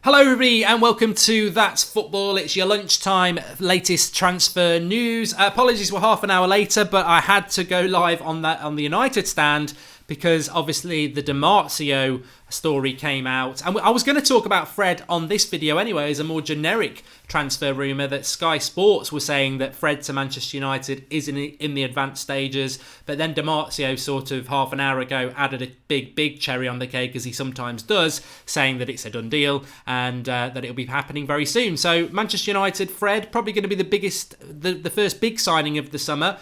Hello everybody and welcome to That's Football. It's your lunchtime latest transfer news. Apologies we're half an hour later, but I had to go live on the United stand because obviously the Di Marzio story came out. And I was going to talk about Fred on this video anyway as a more generic transfer rumour that Sky Sports were saying that Fred to Manchester United is in the advanced stages. But then Di Marzio sort of half an hour ago added a big cherry on the cake, as he sometimes does, saying that it's a done deal and that it'll be happening very soon. So Manchester United, Fred, probably going to be the first big signing of the summer.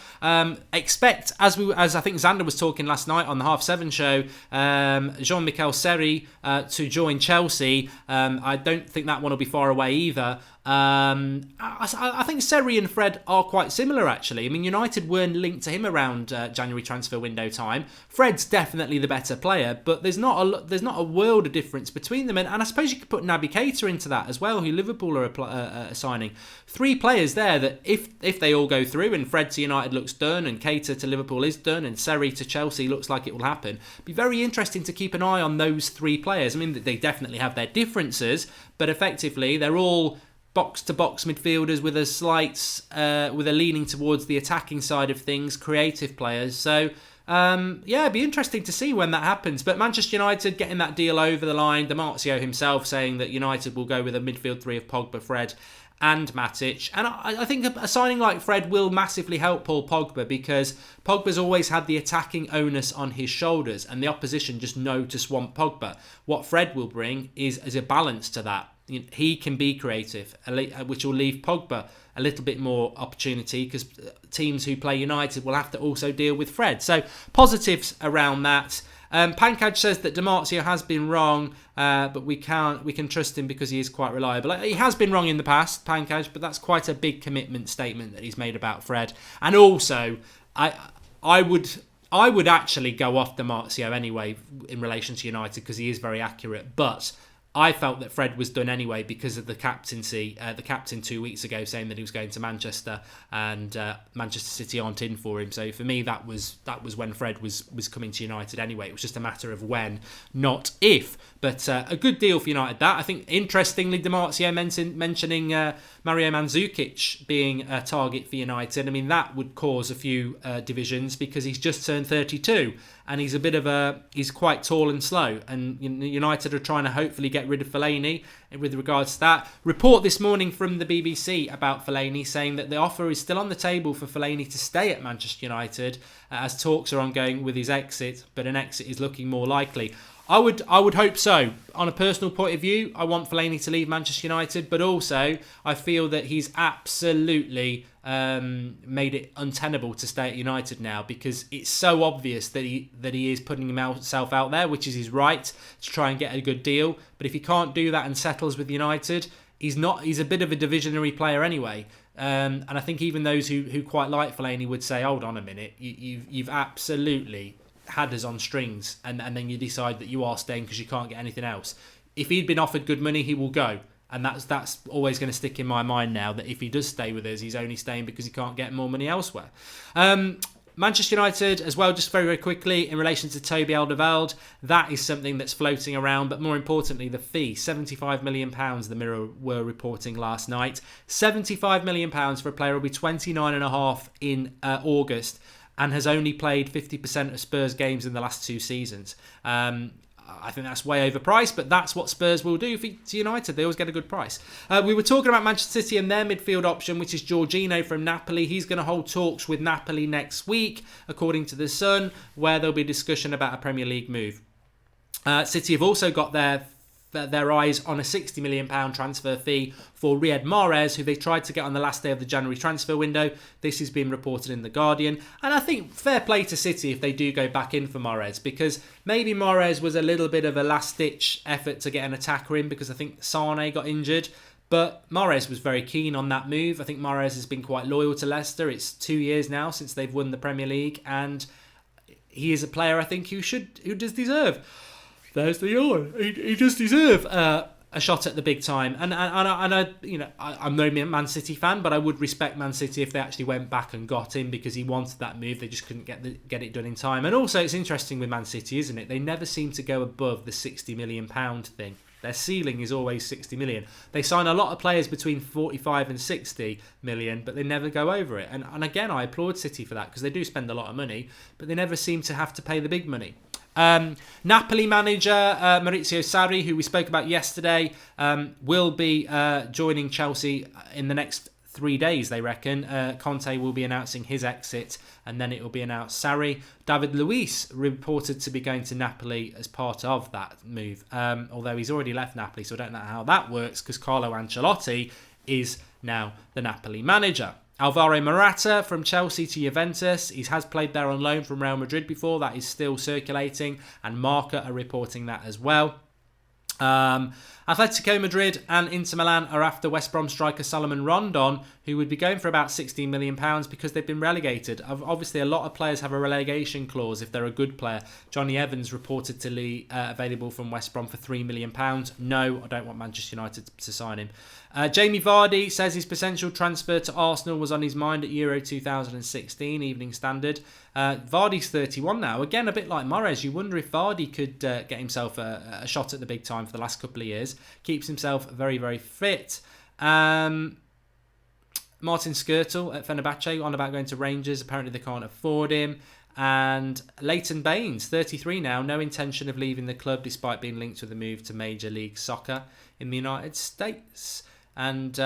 Expect, as I think Xander was talking last night on the 7:30 show, Jean-Michel Seri to join Chelsea. I don't think that one will be far away either. I think Seri and Fred are quite similar, actually. I mean, United weren't linked to him around January transfer window time. Fred's definitely the better player, but there's not a world of difference between them. And I suppose you could put Naby Keita into that as well, who Liverpool are signing. Three players there that if they all go through, and Fred to United looks done, and Keita to Liverpool is done, and Seri to Chelsea looks like it will happen, be very interesting to keep an eye on those three players. I mean, they definitely have their differences, but effectively they're all box-to-box midfielders with a slight, with a leaning towards the attacking side of things, creative players. So, it'd be interesting to see when that happens. But Manchester United getting that deal over the line, Di Marzio himself saying that United will go with a midfield three of Pogba, Fred and Matic. And I think a signing like Fred will massively help Paul Pogba, because Pogba's always had the attacking onus on his shoulders and the opposition just know to swamp Pogba. What Fred will bring is a balance to that. He can be creative, which will leave Pogba a little bit more opportunity, because teams who play United will have to also deal with Fred. So positives around that. Pankaj says that Di Marzio has been wrong, but we can trust him because he is quite reliable. He has been wrong in the past, Pankaj, but that's quite a big commitment statement that he's made about Fred. And also, I would actually go off Di Marzio anyway in relation to United, because he is very accurate, but I felt that Fred was done anyway because of the captaincy. The captain 2 weeks ago saying that he was going to Manchester, and Manchester City aren't in for him. So for me, that was when Fred was coming to United anyway. It was just a matter of when, not if. But a good deal for United. That, I think, interestingly, Di Marzio mentioning Mario Mandzukic being a target for United. I mean, that would cause a few divisions, because he's just turned 32 and he's quite tall and slow. And United are trying to hopefully get rid of Fellaini with regards to that. Report this morning from the BBC about Fellaini saying that the offer is still on the table for Fellaini to stay at Manchester United as talks are ongoing with his exit, but an exit is looking more likely. I would hope so. On a personal point of view, I want Fellaini to leave Manchester United, but also I feel that he's absolutely made it untenable to stay at United now, because it's so obvious that he is putting himself out there, which is his right, to try and get a good deal. But if he can't do that and settles with United, he's a bit of a divisionary player anyway. And I think even those who quite like Fellaini would say, hold on a minute, you've absolutely had us on strings, and then you decide that you are staying because you can't get anything else. If he'd been offered good money, he will go, and that's always going to stick in my mind now, that if he does stay with us, he's only staying because he can't get more money elsewhere. Manchester United as well, just very, very quickly, in relation to Toby Alderweireld, that is something that's floating around, but more importantly, the fee, £75 million, the Mirror were reporting last night. £75 million for a player who will be 29 and a half in August, and has only played 50% of Spurs games in the last 2 seasons. I think that's way overpriced, but that's what Spurs will do to United. They always get a good price. We were talking about Manchester City and their midfield option, which is Jorginho from Napoli. He's going to hold talks with Napoli next week, according to The Sun, where there'll be discussion about a Premier League move. City have also got their eyes on a £60 million transfer fee for Riyad Mahrez, who they tried to get on the last day of the January transfer window. This has been reported in The Guardian. And I think fair play to City if they do go back in for Mahrez, because maybe Mahrez was a little bit of a last-ditch effort to get an attacker in, because I think Sane got injured. But Mahrez was very keen on that move. I think Mahrez has been quite loyal to Leicester. It's 2 years now since they've won the Premier League, and he is a player I think who does deserve. There's the yawn. He does deserve a shot at the big time. And I'm no Man City fan, but I would respect Man City if they actually went back and got him, because he wanted that move. They just couldn't get it done in time. And also, it's interesting with Man City, isn't it? They never seem to go above the £60 million thing. Their ceiling is always 60 million. They sign a lot of players between 45 and 60 million, but they never go over it. And again, I applaud City for that, because they do spend a lot of money, but they never seem to have to pay the big money. Napoli manager Maurizio Sarri, who we spoke about yesterday, will be joining Chelsea in the next 3 days, they reckon. Conte will be announcing his exit, and then it will be announced Sarri. David Luiz reported to be going to Napoli as part of that move, although he's already left Napoli, so I don't know how that works, because Carlo Ancelotti is now the Napoli manager. Alvaro Morata from Chelsea to Juventus. He has played there on loan from Real Madrid before. That is still circulating, and Marca are reporting that as well. Atletico Madrid and Inter Milan are after West Brom striker Salomon Rondon, who would be going for about £16 million because they've been relegated. Obviously, a lot of players have a relegation clause if they're a good player. Johnny Evans reportedly available from West Brom for £3 million. No, I don't want Manchester United to sign him. Jamie Vardy says his potential transfer to Arsenal was on his mind at Euro 2016, Evening Standard. Vardy's 31 now. Again, a bit like Mahrez, you wonder if Vardy could get himself a shot at the big time for the last couple of years. Keeps himself very, very fit. Martin Skrtel at Fenerbahce on about going to Rangers. Apparently they can't afford him. And Leighton Baines, 33 now, no intention of leaving the club despite being linked with a move to Major League Soccer in the United States. And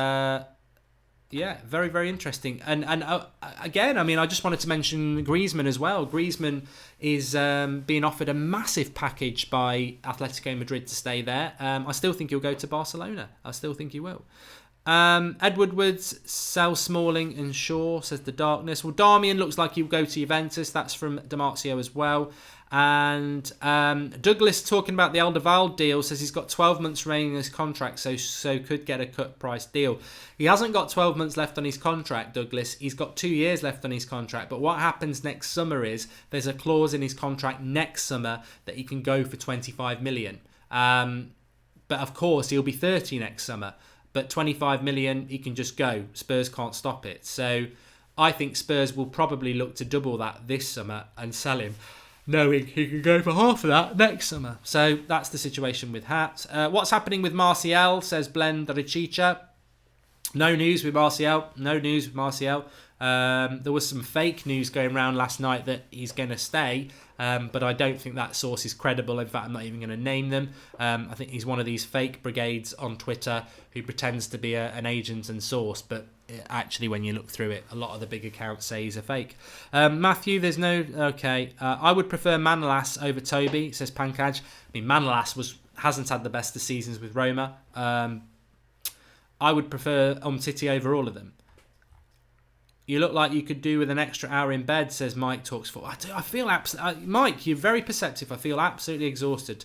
yeah, very, very interesting. And again, I mean, I just wanted to mention Griezmann as well. Griezmann is being offered a massive package by Atletico Madrid to stay there. I still think he'll go to Barcelona. I still think he will. Edward Woods, sell Smalling and Shaw, says The Darkness. Well, Darmian looks like he'll go to Juventus. That's from Damarcio as well. And Douglas, talking about the Alderweireld deal, says he's got 12 months remaining in his contract, so could get a cut price deal. He hasn't got 12 months left on his contract, Douglas. He's got 2 years left on his contract. But what happens next summer is there's a clause in his contract next summer that he can go for 25 million. But of course, he'll be 30 next summer. But 25 million, he can just go. Spurs can't stop it. So I think Spurs will probably look to double that this summer and sell him, knowing he can go for half of that next summer. So that's the situation with Hat. What's happening with Martial, says Blend Richicha. No news with Martial. No news with Martial. There was some fake news going around last night that he's going to stay, but I don't think that source is credible. In fact, I'm not even going to name them. I think he's one of these fake brigades on Twitter who pretends to be an agent and source, but actually, when you look through it, a lot of the big accounts say he's a fake. Matthew, there's no... Okay. I would prefer Manolas over Toby, says Pankaj. I mean, Manolas hasn't had the best of seasons with Roma. I would prefer Umtiti over all of them. You look like you could do with an extra hour in bed, says Mike Talks For. I feel Mike, you're very perceptive. I feel absolutely exhausted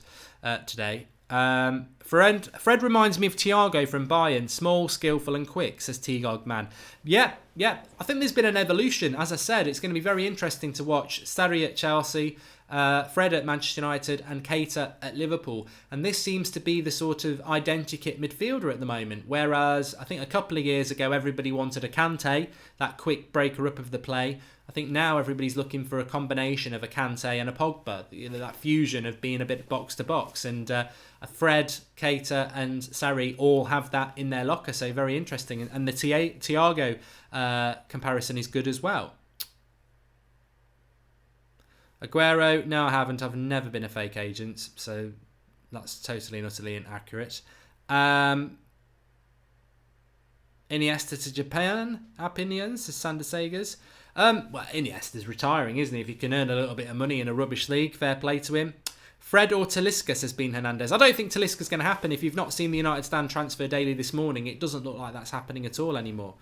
today. Fred reminds me of Thiago from Bayern. Small, skillful and quick, says T-Gog Man. Yeah. I think there's been an evolution. As I said, it's going to be very interesting to watch Sarri at Chelsea, Fred at Manchester United and Keita at Liverpool. And this seems to be the sort of identikit midfielder at the moment. Whereas I think a couple of years ago, everybody wanted a Kante, that quick breaker up of the play. I think now everybody's looking for a combination of a Kante and a Pogba, that fusion of being a bit box to box. And Fred, Keita and Sarri all have that in their locker, so very interesting. And the Thiago comparison is good as well. Aguero, no I haven't. I've never been a fake agent, so that's totally and utterly inaccurate. Iniesta to Japan, opinions, says Sander Sagers. Well, Iniesta's retiring, isn't he? If he can earn a little bit of money in a rubbish league, fair play to him. Fred or Talisca, says Bean Hernandez. I don't think Talisca's going to happen. If you've not seen the United Stand transfer daily this morning, it doesn't look like that's happening at all anymore.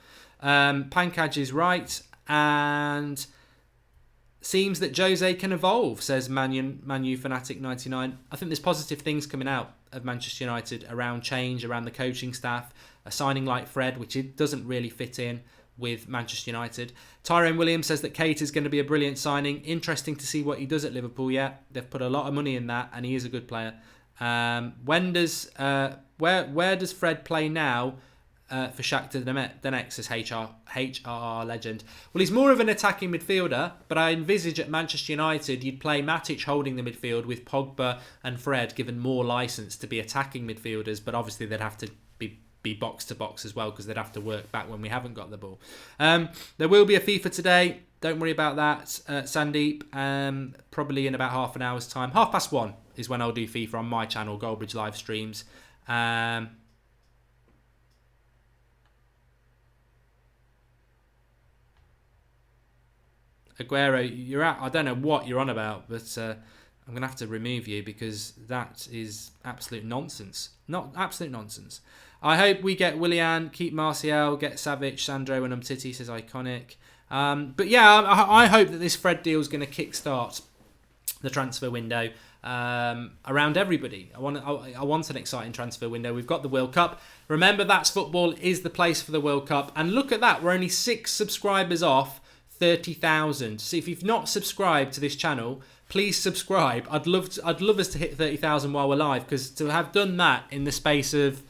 Pankaj is right, and seems that Jose can evolve, says Manu Fanatic 99. I think there's positive things coming out of Manchester United around change, around the coaching staff, a signing like Fred, which it doesn't really fit in with Manchester United. Tyrone Williams says that Kate is going to be a brilliant signing. Interesting to see what he does at Liverpool. Yeah, they've put a lot of money in that, and he is a good player. Where does Fred play now? for Shakhtar Donetsk, says HRR legend. Well, he's more of an attacking midfielder, but I envisage at Manchester United you'd play Matic holding the midfield with Pogba and Fred given more licence to be attacking midfielders, but obviously they'd have to be box to box as well because they'd have to work back when we haven't got the ball. There will be a FIFA today. Don't worry about that, Sandeep. Probably in about half an hour's time. 1:30 is when I'll do FIFA on my channel, Goldbridge live streams. Aguero, you're out. I don't know what you're on about, but I'm going to have to remove you because that is absolute nonsense. Not absolute nonsense. I hope we get Willian, keep Martial, get Savic, Sandro and Umtiti, says Iconic. But yeah, I hope that this Fred deal is going to kickstart the transfer window around everybody. I want an exciting transfer window. We've got the World Cup. Remember, That's Football is the place for the World Cup. And look at that, we're only 6 subscribers off 30,000. So if you've not subscribed to this channel, please subscribe. I'd love us to hit 30,000 while we're live, because to have done that in the space of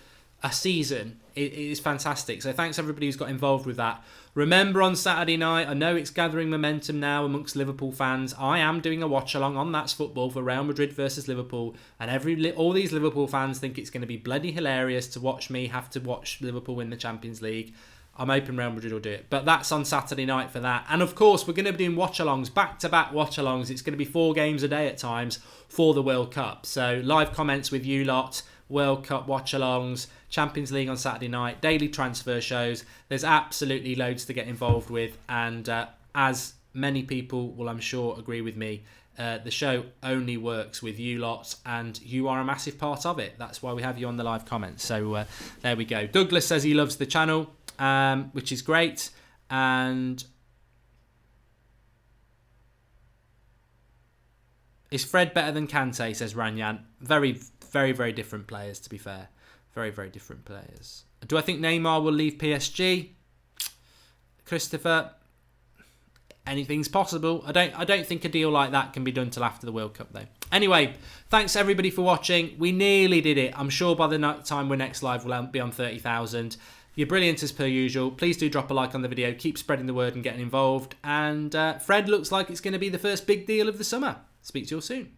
a season, it is fantastic. So thanks everybody who's got involved with that. Remember, on Saturday night, I know it's gathering momentum now amongst Liverpool fans. I am doing a watch along on That's Football for Real Madrid versus Liverpool, and all these Liverpool fans think it's going to be bloody hilarious to watch me have to watch Liverpool win the Champions League. I'm hoping Real Madrid will do it. But that's on Saturday night for that. And of course, we're going to be doing watch-alongs, back-to-back watch-alongs. It's going to be 4 games a day at times for the World Cup. So live comments with you lot, World Cup watch-alongs, Champions League on Saturday night, daily transfer shows. There's absolutely loads to get involved with. And as many people will, I'm sure, agree with me, the show only works with you lot, and you are a massive part of it. That's why we have you on the live comments. So there we go. Douglas says he loves the channel. Which is great. And is Fred better than Kante, says Ranyan. Very, very, very different players, to be fair. Very, very different players. Do I think Neymar will leave PSG? Christopher, anything's possible. I don't think a deal like that can be done till after the World Cup, though. Anyway, thanks everybody for watching. We nearly did it. I'm sure by the time we're next live, we'll be on 30,000. You're brilliant as per usual. Please do drop a like on the video. Keep spreading the word and getting involved. And Fred looks like it's going to be the first big deal of the summer. Speak to you all soon.